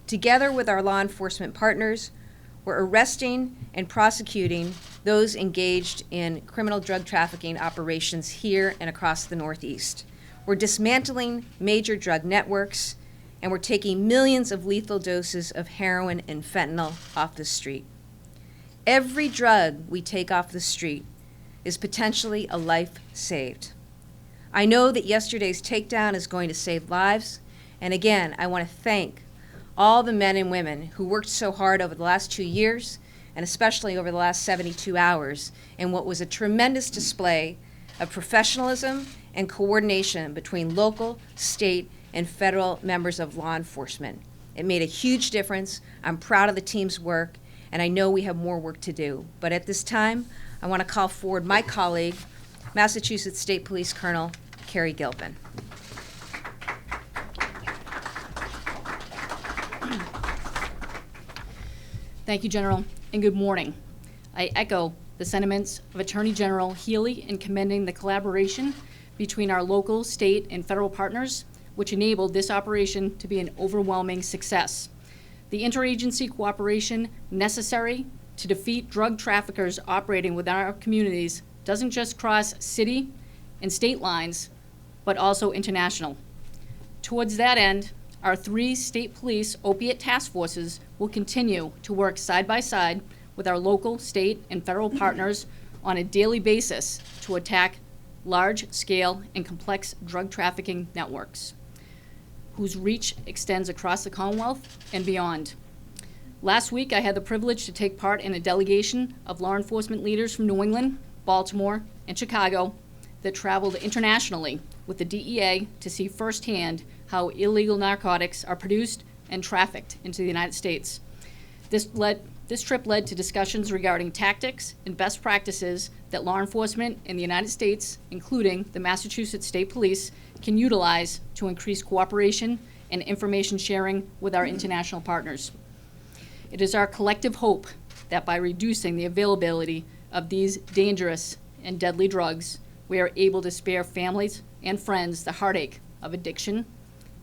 Together with our law enforcement partners, we're arresting and prosecuting those engaged in criminal drug trafficking operations here and across the Northeast. We're dismantling major drug networks, and we're taking millions of lethal doses of heroin and fentanyl off the street. Every drug we take off the street is potentially a life saved. I know that yesterday's takedown is going to save lives, and again, I want to thank all the men and women who worked so hard over the last 2 years, and especially over the last 72 hours, in what was a tremendous display of professionalism and coordination between local, state, and federal members of law enforcement. It made a huge difference. I'm proud of the team's work, and I know we have more work to do. But at this time, I want to call forward my colleague, Massachusetts State Police Colonel Carrie Gilpin. Thank you, General, and good morning. I echo the sentiments of Attorney General Healy in commending the collaboration between our local, state, and federal partners, which enabled this operation to be an overwhelming success. The interagency cooperation necessary to defeat drug traffickers operating within our communities doesn't just cross city and state lines, but also international. Towards that end, our 3 state police opiate task forces will continue to work side by side with our local, state, and federal partners on a daily basis to attack large-scale and complex drug trafficking networks, whose reach extends across the Commonwealth and beyond. Last week, I had the privilege to take part in a delegation of law enforcement leaders from New England, Baltimore, and Chicago that traveled internationally with the DEA to see firsthand how illegal narcotics are produced and trafficked into the United States. This trip led to discussions regarding tactics and best practices that law enforcement in the United States, including the Massachusetts State Police, can utilize to increase cooperation and information sharing with our international partners. It is our collective hope that by reducing the availability of these dangerous and deadly drugs, we are able to spare families and friends the heartache of addiction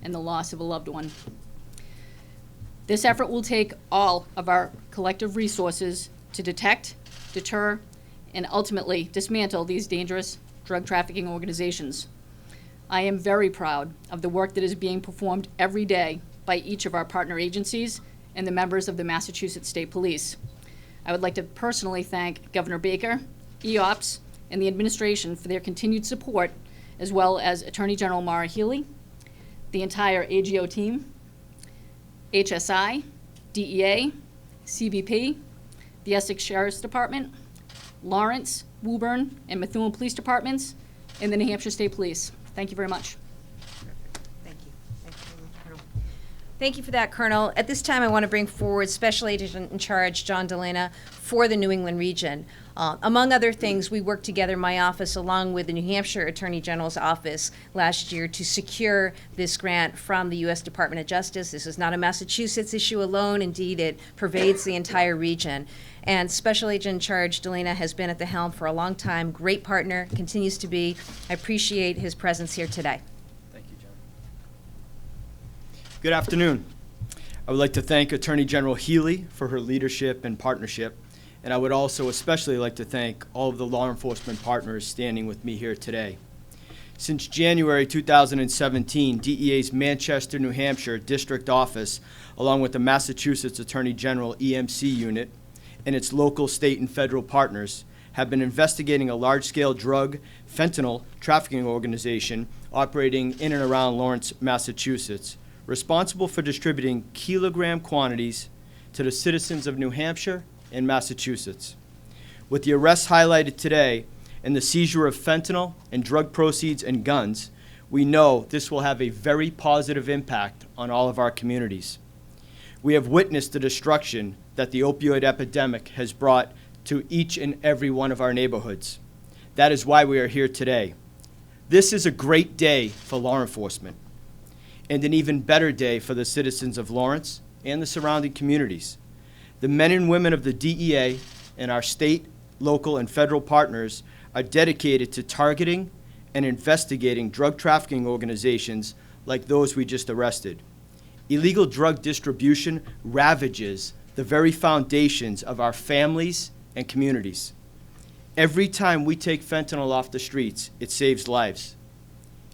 and the loss of a loved one. This effort will take all of our collective resources to detect, deter, and ultimately dismantle these dangerous drug trafficking organizations. I am very proud of the work that is being performed every day by each of our partner agencies and the members of the Massachusetts State Police. I would like to personally thank Governor Baker, EOPS, and the administration for their continued support, as well as Attorney General Maura Healey, the entire AGO team, HSI, DEA, CBP, the Essex Sheriff's Department, Lawrence, Woburn, and Methuen Police Departments, and the New Hampshire State Police. Thank you very much. Thank you. Thank you, Colonel. Thank you for that, Colonel. At this time, I want to bring forward Special Agent in Charge John Delana for the New England region. Among other things, we worked together, my office, along with the New Hampshire Attorney General's office last year to secure this grant from the U.S. Department of Justice. This is not a Massachusetts issue alone. Indeed, it pervades the entire region. And Special Agent in Charge Delana has been at the helm for a long time. Great partner, continues to be. I appreciate his presence here today. Thank you, John. Good afternoon. I would like to thank Attorney General Healy for her leadership and partnership. And I would also especially like to thank all of the law enforcement partners standing with me here today. Since January 2017, DEA's Manchester, New Hampshire District Office, along with the Massachusetts Attorney General EMC unit, and its local, state, and federal partners, have been investigating a large-scale drug, fentanyl, trafficking organization operating in and around Lawrence, Massachusetts, responsible for distributing kilogram quantities to the citizens of New Hampshire and Massachusetts. With the arrests highlighted today and the seizure of fentanyl and drug proceeds and guns, we know this will have a very positive impact on all of our communities. We have witnessed the destruction that the opioid epidemic has brought to each and every one of our neighborhoods. That is why we are here today. This is a great day for law enforcement, and an even better day for the citizens of Lawrence and the surrounding communities. The men and women of the DEA and our state, local, and federal partners are dedicated to targeting and investigating drug trafficking organizations like those we just arrested. Illegal drug distribution ravages the very foundations of our families and communities. Every time we take fentanyl off the streets, it saves lives.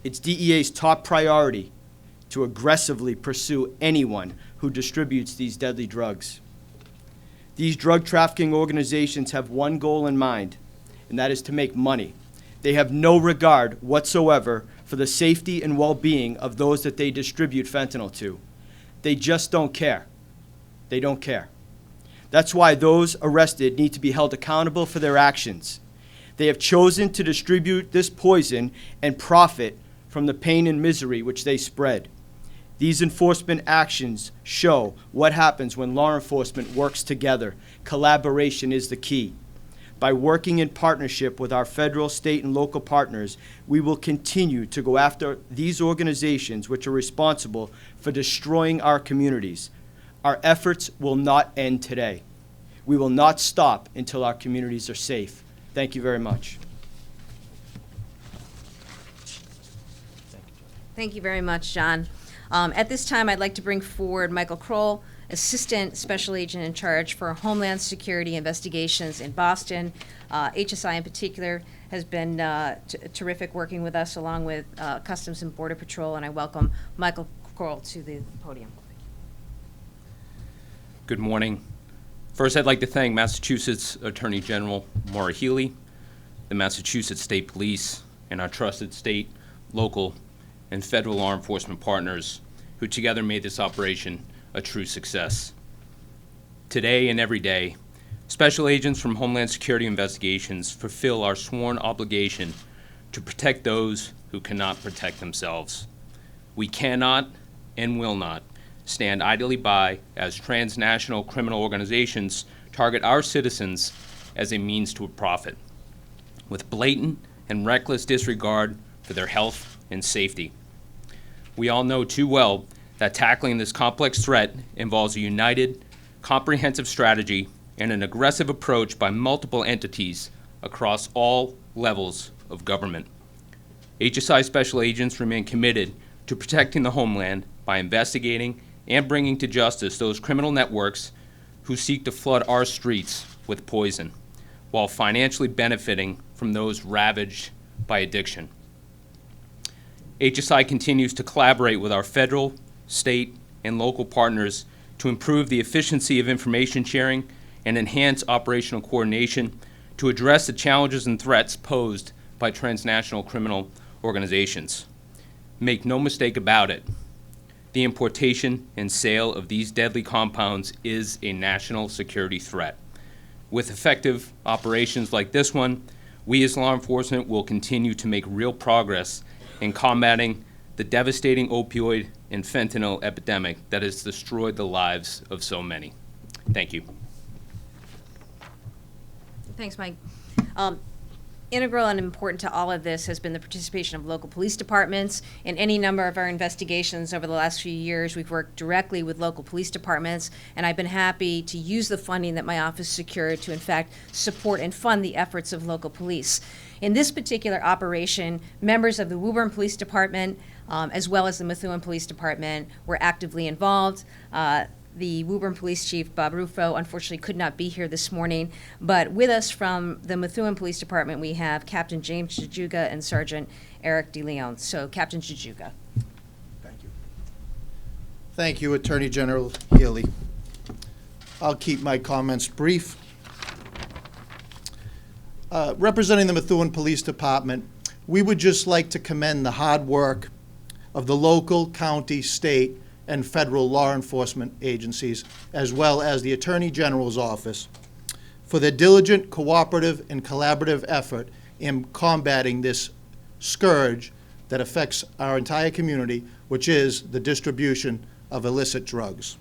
It's DEA's top priority to aggressively pursue anyone who distributes these deadly drugs. These drug trafficking organizations have one goal in mind, and that is to make money. They have no regard whatsoever for the safety and well-being of those that they distribute fentanyl to. They just don't care. They don't care. That's why those arrested need to be held accountable for their actions. They have chosen to distribute this poison and profit from the pain and misery which they spread. These enforcement actions show what happens when law enforcement works together. Collaboration is the key. By working in partnership with our federal, state, and local partners, we will continue to go after these organizations which are responsible for destroying our communities. Our efforts will not end today. We will not stop until our communities are safe. Thank you very much. Thank you very much, John. At this time, I'd like to bring forward Michael Kroll, Assistant Special Agent in charge for Homeland Security Investigations in Boston. HSI in particular has been terrific working with us along with Customs and Border Patrol, and I welcome Michael Kroll to the podium. Good morning. First, I'd like to thank Massachusetts Attorney General Maura Healey, the Massachusetts State Police, and our trusted state, local, and federal law enforcement partners who together made this operation a true success. Today and every day, special agents from Homeland Security Investigations fulfill our sworn obligation to protect those who cannot protect themselves. We cannot and will not stand idly by as transnational criminal organizations target our citizens as a means to a profit, with blatant and reckless disregard for their health and safety. We all know too well that tackling this complex threat involves a united, comprehensive strategy and an aggressive approach by multiple entities across all levels of government. HSI special agents remain committed to protecting the homeland by investigating and bringing to justice those criminal networks who seek to flood our streets with poison, while financially benefiting from those ravaged by addiction. HSI continues to collaborate with our federal, state, and local partners to improve the efficiency of information sharing and enhance operational coordination to address the challenges and threats posed by transnational criminal organizations. Make no mistake about it, the importation and sale of these deadly compounds is a national security threat. With effective operations like this one, we as law enforcement will continue to make real progress in combating the devastating opioid and fentanyl epidemic that has destroyed the lives of so many. Thank you. Thanks, Mike. Integral and important to all of this has been the participation of local police departments. In any number of our investigations over the last few years, we've worked directly with local police departments, and I've been happy to use the funding that my office secured to, in fact, support and fund the efforts of local police. In this particular operation, members of the Woburn Police Department, as well as the Methuen Police Department, were actively involved. The Woburn Police Chief, Bob Ruffo, unfortunately could not be here this morning, but with us from the Methuen Police Department, we have Captain James Jajuga and Sergeant Eric DeLeon. So, Captain Jajuga. Thank you. Thank you, Attorney General Healey. I'll keep my comments brief. Representing the Methuen Police Department, we would just like to commend the hard work of the local, county, state, and federal law enforcement agencies, as well as the Attorney General's office, for their diligent, cooperative, and collaborative effort in combating this scourge that affects our entire community, which is the distribution of illicit drugs.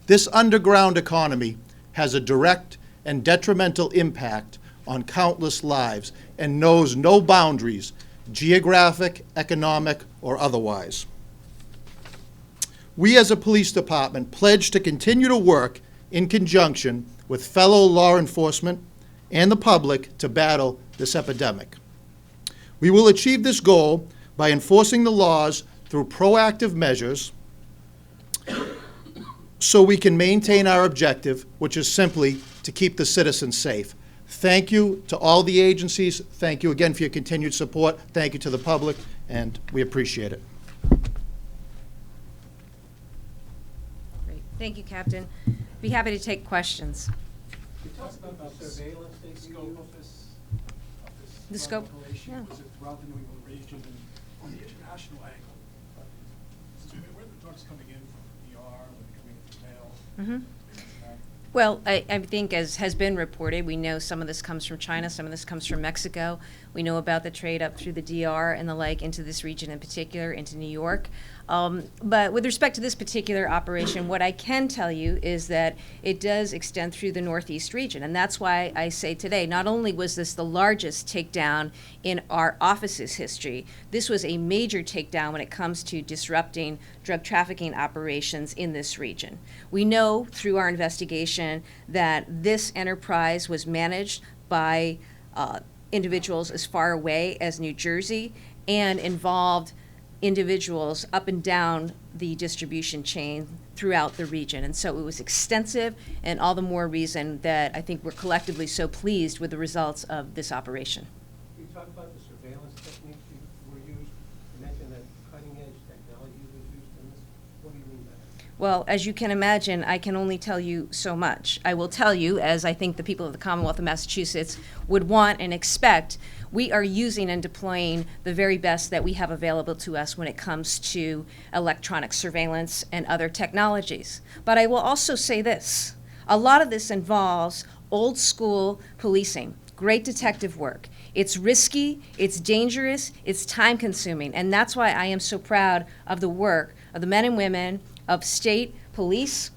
This underground economy has a direct and detrimental impact on countless lives and knows no boundaries, geographic, economic, or otherwise. We as a police department pledge to continue to work in conjunction with fellow law enforcement and the public to battle this epidemic. We will achieve this goal by enforcing the laws through proactive measures, so we can maintain our objective, which is simply to keep the citizens safe. Thank you to all the agencies. Thank you again for your continued support. Thank you to the public, and we appreciate it. Great. Thank you, Captain. Be happy to take questions. You talked about the surveillance scope of this The scope? operation. Yeah. Was it throughout the New England region and on the international angle? Where are the drugs coming in from? DR, where they're coming in from mail? Mhm. Well, I think, as has been reported, we know some of this comes from China, some of this comes from Mexico. We know about the trade up through the DR and the like into this region in particular, into New York. But with respect to this particular operation, what I can tell you is that it does extend through the Northeast region. And that's why I say today, not only was this the largest takedown in our office's history, this was a major takedown when it comes to disrupting drug trafficking operations in this region. We know through our investigation that this enterprise was managed by individuals as far away as New Jersey and involved individuals up and down the distribution chain throughout the region. And so it was extensive, and all the more reason that I think we're collectively so pleased with the results of this operation. You talk about the surveillance techniques were used. You mentioned that cutting-edge technology was used in this. What do you mean by that? Well, as you can imagine, I can only tell you so much. I will tell you, as I think the people of the Commonwealth of Massachusetts would want and expect, we are using and deploying the very best that we have available to us when it comes to electronic surveillance and other technologies. But I will also say this. A lot of this involves old school policing, great detective work. It's risky, it's dangerous, it's time consuming, and that's why I am so proud of the work of the men and women of state police,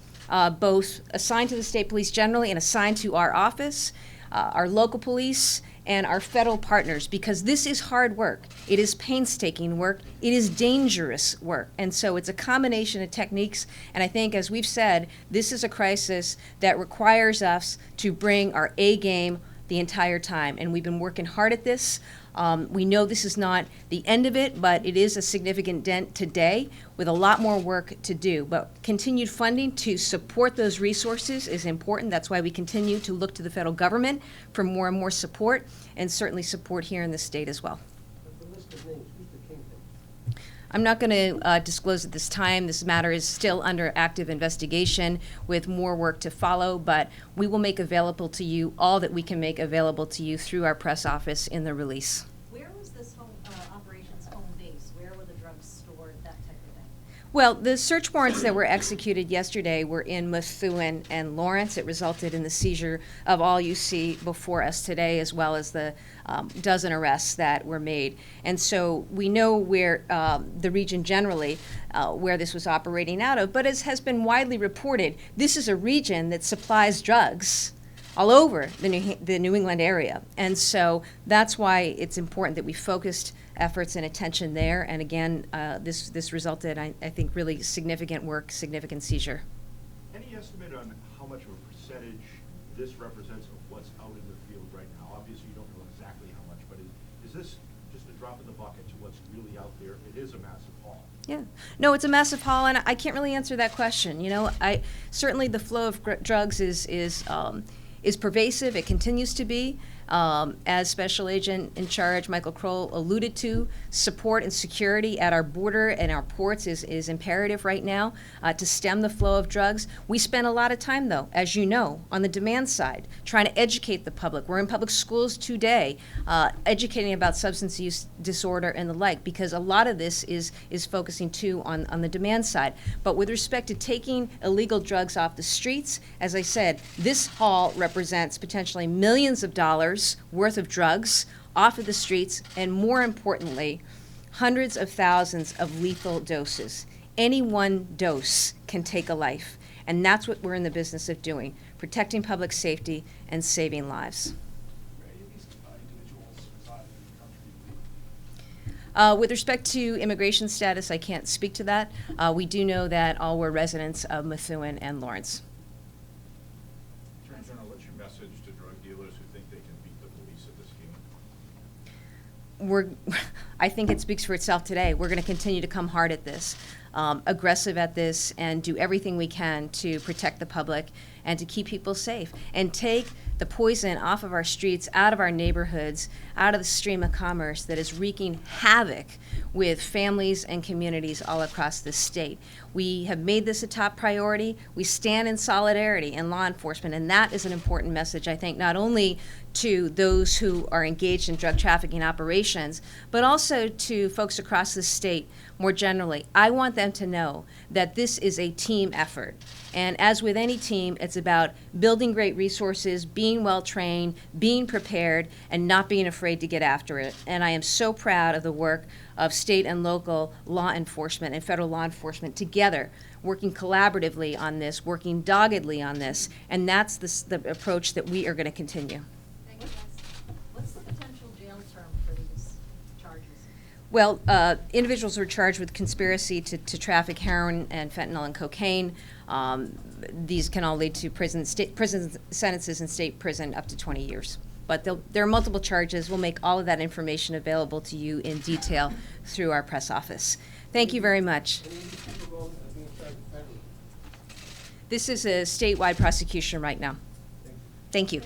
both assigned to the state police generally and assigned to our office, our local police, and our federal partners, because this is hard work. It is painstaking work. It is dangerous work. And so it's a combination of techniques. And I think, as we've said, this is a crisis that requires us to bring our A game the entire time. And we've been working hard at this. We know this is not the end of it, but it is a significant dent today with a lot more work to do. But continued funding to support those resources is important. That's why we continue to look to the federal government for more and more support, and certainly support here in the state as well. But the list of names, who's the kingpin? I'm not going to disclose at this time. This matter is still under active investigation with more work to follow, but we will make available to you all that we can make available to you through our press office in the release. Where was this operation's home base? Where were the drugs stored, that type of thing? Well, the search warrants that were executed yesterday were in Methuen and Lawrence. It resulted in the seizure of all you see before us today, as well as the dozen arrests that were made. And so we know where the region generally, where this was operating out of, but as has been widely reported, this is a region that supplies drugs all over the New England area. And so that's why it's important that we focused efforts and attention there. And again, this resulted, I think, really significant work, significant seizure. Any estimate on how much of a percentage this represents of what's out in the field right now? Obviously, you don't know exactly how much, but is this just a drop in the bucket to what's really out there? It is a massive haul. Yeah, no, it's a massive haul, and I can't really answer that question. You know, certainly the flow of drugs is pervasive. It continues to be. As Special Agent in Charge Michael Kroll alluded to, support and security at our border and our ports is imperative right now to stem the flow of drugs. We spend a lot of time, though, as you know, on the demand side, trying to educate the public. We're in public schools today, educating about substance use disorder and the like, because a lot of this is focusing, too, on the demand side. But with respect to taking illegal drugs off the streets, as I said, this haul represents potentially millions of dollars worth of drugs off of the streets, and more importantly, hundreds of thousands of lethal doses. Any one dose can take a life, and that's what we're in the business of doing, protecting public safety and saving lives. Where any of these individuals reside in the country? With respect to immigration status, I can't speak to that. We do know that all were residents of Methuen and Lawrence. Attorney General, what's your message to drug dealers who think they can beat the police at this game? I think it speaks for itself today. We're going to continue to come hard at this. aggressive at this and do everything we can to protect the public and to keep people safe and take the poison off of our streets, out of our neighborhoods, out of the stream of commerce that is wreaking havoc with families and communities all across this state. We have made this a top priority. We stand in solidarity in law enforcement, and that is an important message, I think, not only to those who are engaged in drug trafficking operations, but also to folks across the state more generally. I want them to know that this is a team effort. And as with any team, it's about building great resources, being well-trained, being prepared, and not being afraid to get after it. And I am so proud of the work of state and local law enforcement and federal law enforcement together, working collaboratively on this, working doggedly on this, and that's the approach that we are going to continue. Thank you, guys. What's the potential jail term for these charges? Well, individuals were charged with conspiracy to traffic heroin and fentanyl and cocaine. These can all lead to prison sentences in state prison up to 20 years. But there are multiple charges. We'll make all of that information available to you in detail through our press office. Thank you very much. This is a statewide prosecution right now. Thank you.